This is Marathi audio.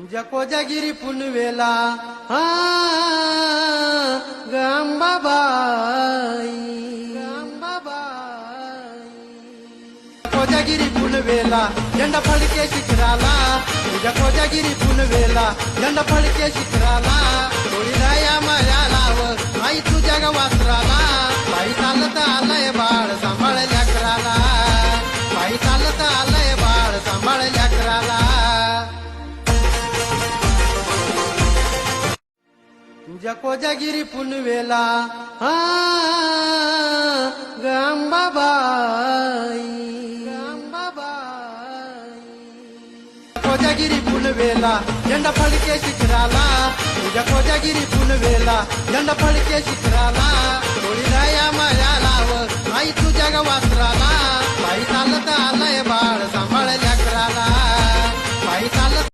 जकोजागिरी पुनवेला गंबाबाई कोजागिरी पुनवेला झंडा फडके शिखराला तुझ्या कोजागिरी पुनवेला झंडा फडके शिखराला थोडी दया माया लाव आई तुझ्या वासराला बाई चालत आलंय बाळ सांभाळ लेकराला बाई चालत आलंय बाळ सांभाळ लेकराला तुझ्या कोजागिरी पुनवेला गंबाबाई कोजागिरी पुनवेला झंडा फडके शिखराला तुझ्या कोजागिरी पुनवेला झंडा फडके शिखराला थोडी दया माया लाव आई तुझ्या वासराला बाई चालत आलंय बाळ सांभाळ लेकराला बाई चालत